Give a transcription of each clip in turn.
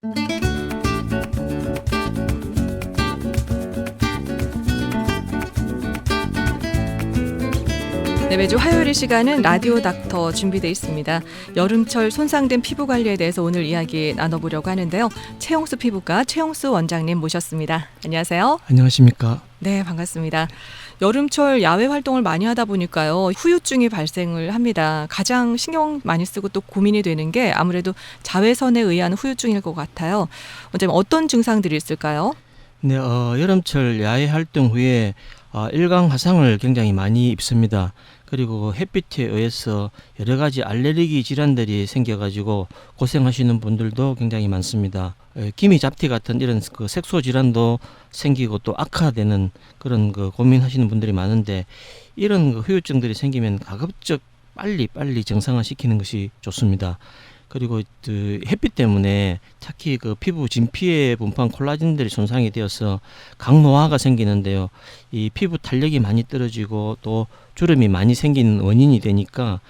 네, 매주 화요일 이 시간은 라디오 닥터 준비되어 있습니다. 여름철 손상된 피부 관리에 대해서 오늘 이야기 나눠보려고 하는데요. 최용수 피부과 최용수 원장님 모셨습니다. 안녕하세요. 안녕하십니까. 네, 반갑습니다. 여름철 야외 활동을 많이 하다 보니까요, 후유증이 발생을 합니다. 가장 신경 많이 쓰고 또 고민이 되는 게 아무래도 자외선에 의한 후유증일 것 같아요. 원장님, 어떤 증상들이 있을까요? 네, 여름철 야외 활동 후에 일광 화상을 굉장히 많이 입습니다. 그리고 햇빛에 의해서 여러 가지 알레르기 질환들이 생겨가지고 고생하시는 분들도 굉장히 많습니다. 기미 잡티 같은 이런 그 색소 질환도 생기고 또 악화되는 그런 그 고민하시는 분들이 많은데, 이런 그 후유증들이 생기면 가급적 빨리 정상화시키는 것이 좋습니다. 그리고 그 햇빛 때문에 특히 그 피부 진피에 분포한 콜라겐들이 손상이 되어서 각노화가 생기는데요. 이 피부 탄력이 많이 떨어지고 또 주름이 많이 생기는 원인이 되니까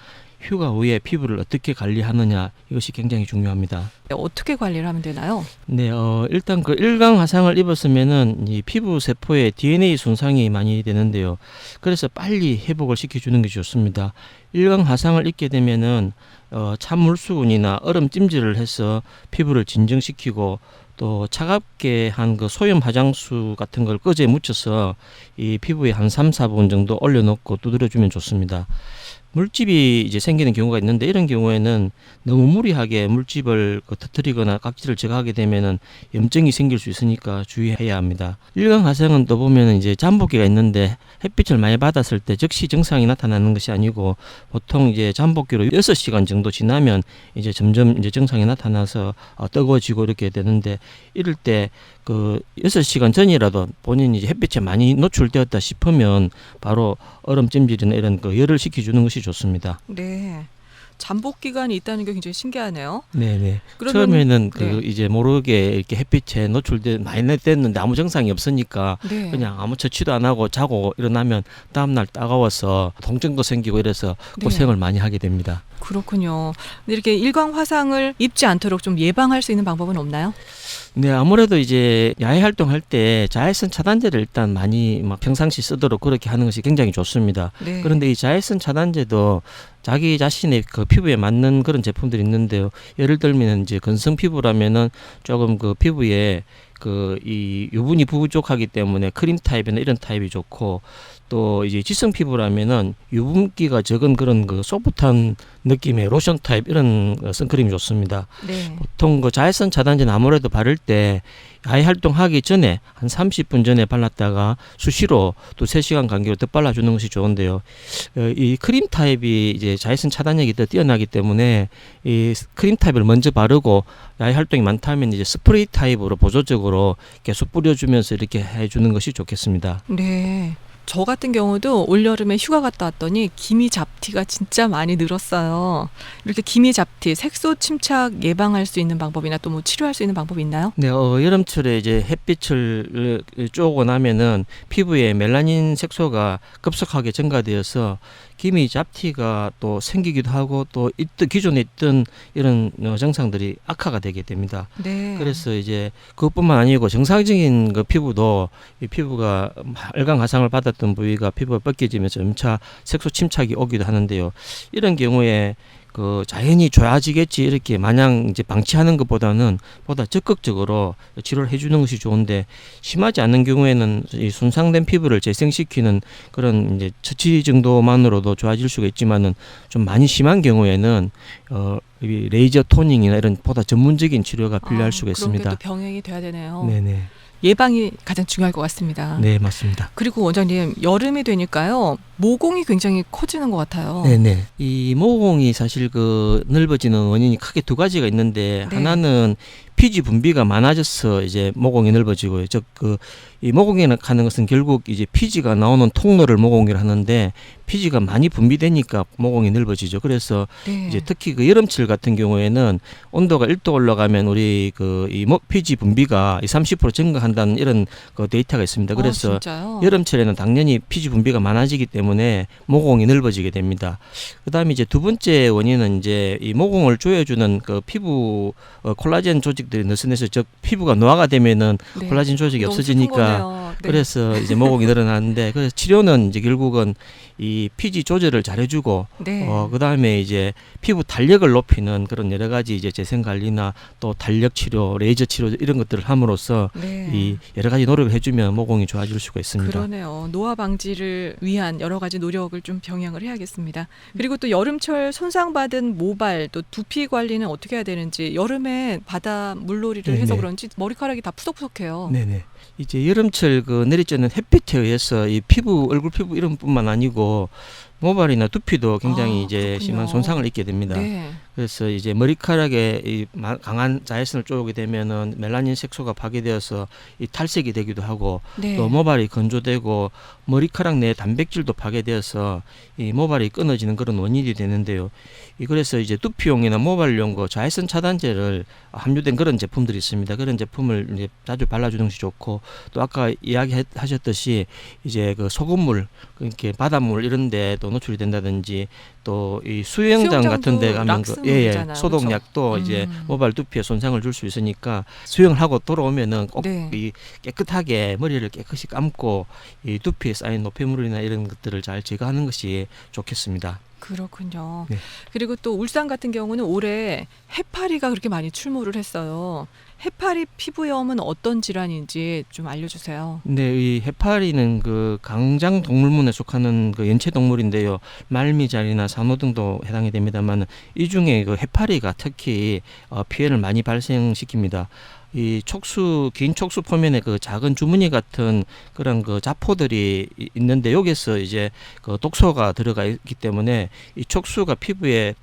휴가 후에 피부를 어떻게 관리하느냐, 이것이 굉장히 중요합니다. 어떻게 관리를 하면 되나요? 네, 일단 그 일광 화상을 입었으면은 이 피부 세포의 DNA 손상이 많이 되는데요. 그래서 빨리 회복을 시켜주는 게 좋습니다. 일광 화상을 입게 되면은 찬물수건이나 얼음 찜질을 해서 피부를 진정시키고, 또 차갑게 한 그 소염 화장수 같은 걸 끄지에 묻혀서 이 피부에 한 3-4분 정도 올려놓고 두드려주면 좋습니다. 물집이 이제 생기는 경우가 있는데, 이런 경우에는 너무 무리하게 물집을 터뜨리거나 각질을 제거하게 되면은 염증이 생길 수 있으니까 주의해야 합니다. 일광 화상은 또 보면은 이제 잠복기가 있는데, 햇빛을 많이 받았을 때 즉시 증상이 나타나는 것이 아니고, 보통 이제 잠복기로 6시간 정도 지나면 이제 점점 이제 증상이 나타나서 뜨거워지고 이렇게 되는데, 이럴 때 그 6시간 전이라도 본인이 이제 햇빛에 많이 노출되었다 싶으면 바로 얼음 찜질이나 이런 그 열을 식혀주는 것이 좋습니다. 네. 잠복 기간이 있다는 게 굉장히 신기하네요. 네네. 그러면, 처음에는 네. 이제 모르게 이렇게 햇빛에 많이 됐는데 아무 증상이 없으니까 네. 그냥 아무 처치도 안 하고 자고 일어나면 다음날 따가워서 통증도 생기고 이래서 네. 고생을 많이 하게 됩니다. 그렇군요. 근데 이렇게 일광 화상을 입지 않도록 좀 예방할 수 있는 방법은 없나요? 네, 아무래도 이제 야외 활동할 때 자외선 차단제를 일단 많이 평상시 쓰도록 그렇게 하는 것이 굉장히 좋습니다. 네. 그런데 이 자외선 차단제도 자기 자신의 그 피부에 맞는 그런 제품들이 있는데요. 예를 들면 이제 건성 피부라면은 조금 그 피부에 그 이 유분이 부족하기 때문에 크림 타입이나 이런 타입이 좋고, 또 이제 지성 피부라면은 유분기가 적은 그런 그 소프트한 느낌의 로션 타입 이런 선크림이 좋습니다. 네. 보통 그 자외선 차단제는 아무래도 바를 때 야외 활동하기 전에 한 30분 전에 발랐다가 수시로 또 3시간 간격으로 더 발라주는 것이 좋은데요. 이 크림 타입이 이제 자외선 차단력이 더 뛰어나기 때문에 이 크림 타입을 먼저 바르고, 야외 활동이 많다면 이제 스프레이 타입으로 보조적으로 계속 뿌려주면서 이렇게 해주는 것이 좋겠습니다. 네. 저 같은 경우도 올여름에 휴가 갔다 왔더니 기미 잡티가 진짜 많이 늘었어요. 이렇게 기미 잡티, 색소 침착 예방할 수 있는 방법이나 또 뭐 치료할 수 있는 방법이 있나요? 네, 여름철에 이제 햇빛을 쬐고 나면은 피부에 멜라닌 색소가 급속하게 증가되어서 기미 잡티가 또 생기기도 하고, 또 기존에 있던 이런 증상들이 악화가 되게 됩니다. 네. 그래서 이제 그것뿐만 아니고 정상적인 그 피부도 이 피부가 일광 화상을 받았던 부위가 피부가 벗겨지면서 점차 색소 침착이 오기도 하는데요. 이런 경우에 그 자연히 좋아지겠지 이렇게 마냥 이제 방치하는 것보다는 보다 적극적으로 치료를 해주는 것이 좋은데, 심하지 않은 경우에는 이 손상된 피부를 재생시키는 그런 이제 처치 정도만으로도 좋아질 수가 있지만은, 좀 많이 심한 경우에는 이 레이저 토닝이나 이런 보다 전문적인 치료가 필요할 수가 있습니다. 그런 게 또 병행이 돼야 되네요. 네네. 예방이 가장 중요할 것 같습니다. 네, 맞습니다. 그리고 원장님, 여름이 되니까요, 모공이 굉장히 커지는 것 같아요. 네네. 이 모공이 사실 그 넓어지는 원인이 크게 두 가지가 있는데, 네. 하나는 피지 분비가 많아져서 이제 모공이 넓어지고요. 즉 이 모공이라는 것은 결국 이제 피지가 나오는 통로를 모공이라 하는데, 피지가 많이 분비되니까 모공이 넓어지죠. 그래서 네. 이제 특히 그 여름철 같은 경우에는 온도가 1도 올라가면 우리 그 이 피지 분비가 30% 증가한다는 이런 그 데이터가 있습니다. 그래서 진짜요? 여름철에는 당연히 피지 분비가 많아지기 때문에 모공이 넓어지게 됩니다. 그다음에 이제 두 번째 원인은 이제 이 모공을 조여주는 그 피부 콜라겐 조직들 것들이 느슨해서 즉 피부가 노화가 되면은 네. 콜라겐 조직이 너무 없어지니까 슬픈 거네요. 네. 그래서 이제 모공이 늘어나는데 그래서 치료는 이제 결국은 이 피지 조절을 잘해주고 네. 그 다음에 이제 피부 탄력을 높이는 그런 여러 가지 이제 재생 관리나 또 탄력 치료, 레이저 치료 이런 것들을 함으로써 네. 이 여러 가지 노력을 해주면 모공이 좋아질 수가 있습니다. 그러네요. 노화 방지를 위한 여러 가지 노력을 좀 병행을 해야겠습니다. 그리고 또 여름철 손상받은 모발 또 두피 관리는 어떻게 해야 되는지 여름에 바다 물놀이를 해서 네네. 그런지 머리카락이 다 푸석푸석해요. 네네. 이제 여름철 그 내리쬐는 햇빛에 의해서 이 피부, 얼굴 피부 이런 뿐만 아니고 모발이나 두피도 굉장히 이제 그렇군요. 심한 손상을 입게 됩니다. 네. 그래서 이제 머리카락에 이 강한 자외선을 쏘게 되면은 멜라닌 색소가 파괴되어서 이 탈색이 되기도 하고 네. 또 모발이 건조되고 머리카락 내 단백질도 파괴되어서 이 모발이 끊어지는 그런 원인이 되는데요. 그래서 이제 두피용이나 모발용 그 자외선 차단제를 함유된 그런 제품들이 있습니다. 그런 제품을 이제 자주 발라주는 것이 좋고 또 아까 이야기하셨듯이 이제 그 소금물, 이렇게 바닷물 이런데 또 노출이 된다든지 또 이 수영장 같은 데 가면 락스물이잖아요. 소독약도 그렇죠? 이제 모발 두피에 손상을 줄 수 있으니까 수영을 하고 돌아오면은 꼭 네. 이 깨끗하게 머리를 깨끗이 감고 이 두피에 쌓인 노폐물이나 이런 것들을 잘 제거하는 것이 좋겠습니다. 그렇군요. 네. 그리고 또 울산 같은 경우는 올해 해파리가 그렇게 많이 출몰을 했어요. 해파리 피부염은 어떤 질환인지 좀 알려주세요. 네, 이 해파리는 그 강장 동물문에 속하는 그 연체 동물인데요. 말미잘이나 산호 등도 해당이 됩니다만 이 중에 그 해파리가 특히 피해를 많이 발생시킵니다. 이 긴 촉수 표면에 그 작은 주머니 같은 그런 그 자포들이 있는데 여기서 이제 그 독소가 들어가 있기 때문에 이 촉수가 피부에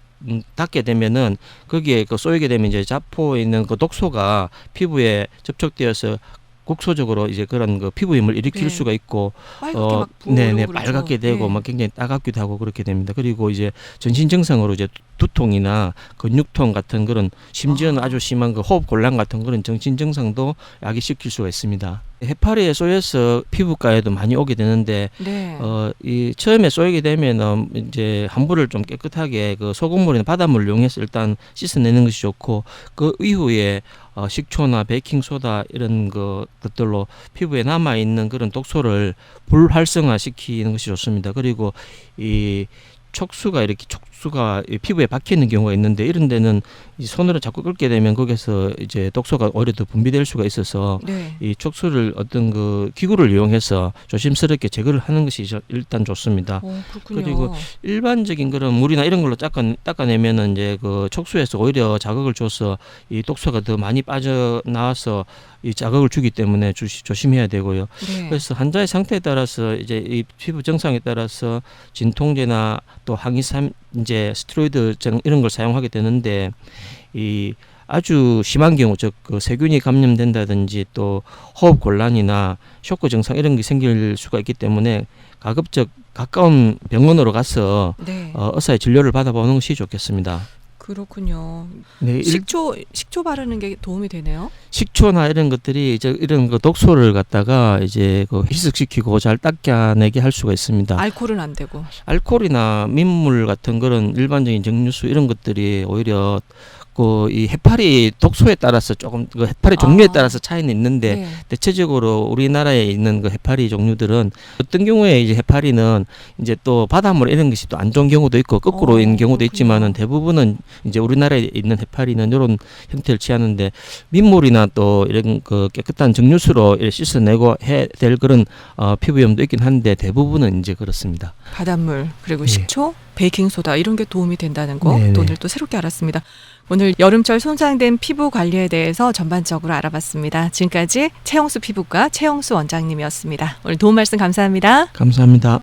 닿게 되면은 거기에 그 쏘이게 되면 이제 자포에 있는 그 독소가 피부에 접촉되어서 국소적으로 이제 그런 그 피부염을 일으킬 네. 수가 있고 빨갛게 막 부어오르고 네네 그러죠. 빨갛게 되고 네. 막 굉장히 따갑기도 하고 그렇게 됩니다. 그리고 이제 전신 증상으로 이제 두통이나 근육통 같은 그런 심지어는 아주 심한 그 호흡 곤란 같은 그런 정신 증상도 야기시킬 수가 있습니다. 해파리에 쏘여서 피부과에도 많이 오게 되는데 네. 이 처음에 쏘이게 되면 이제 함부를 좀 깨끗하게 그 소금물이나 바닷물을 이용해서 일단 씻어내는 것이 좋고 그 이후에 식초나 베이킹 소다 이런 것들로 피부에 남아 있는 그런 독소를 불활성화 시키는 것이 좋습니다. 그리고 이 촉수가 피부에 박혀 있는 경우가 있는데 이런 데는 이 손으로 자꾸 긁게 되면 거기서 이제 독소가 오히려 더 분비될 수가 있어서 네. 이 촉수를 어떤 그 기구를 이용해서 조심스럽게 제거를 하는 것이 일단 좋습니다. 그렇군요. 그리고 일반적인 그런 물이나 이런 걸로 닦아내면은 이제 그 촉수에서 오히려 자극을 줘서 이 독소가 더 많이 빠져나와서 이 자극을 주기 때문에 조심해야 되고요. 네. 그래서 환자의 상태에 따라서 이제 이 피부 증상에 따라서 진통제나 또 항히삼제, 스테로이드 이런 걸 사용하게 되는데 이 아주 심한 경우 즉 그 세균이 감염된다든지 또 호흡 곤란이나 쇼크 증상 이런 게 생길 수가 있기 때문에 가급적 가까운 병원으로 가서 네. 의사의 진료를 받아보는 것이 좋겠습니다. 그렇군요. 네, 식초 바르는 게 도움이 되네요. 식초나 이런 것들이 이제 이런 그 독소를 갖다가 이제 그 희석시키고 잘 닦아내게 할 수가 있습니다. 알코올은 안 되고. 알코올이나 민물 같은 그런 일반적인 정류수 이런 것들이 오히려 그 이 해파리 독소에 따라서 조금 그 해파리 종류에 따라서 차이는 있는데 네. 대체적으로 우리나라에 있는 그 해파리 종류들은 어떤 경우에 이제 해파리는 이제 또 바닷물 이런 것이 또 안 좋은 경우도 있고 거꾸로 있는 경우도 그렇군요. 있지만은 대부분은 이제 우리나라에 있는 해파리는 이런 형태를 취하는데 민물이나 또 이런 그 깨끗한 정류수로 이렇게 씻어내고 해야 될 그런 피부염도 있긴 한데 대부분은 이제 그렇습니다. 바닷물 그리고 네. 식초, 베이킹 소다 이런 게 도움이 된다는 거 네네. 오늘 또 새롭게 알았습니다. 오늘 여름철 손상된 피부 관리에 대해서 전반적으로 알아봤습니다. 지금까지 최영수 피부과 최영수 원장님이었습니다. 오늘 도움 말씀 감사합니다. 감사합니다.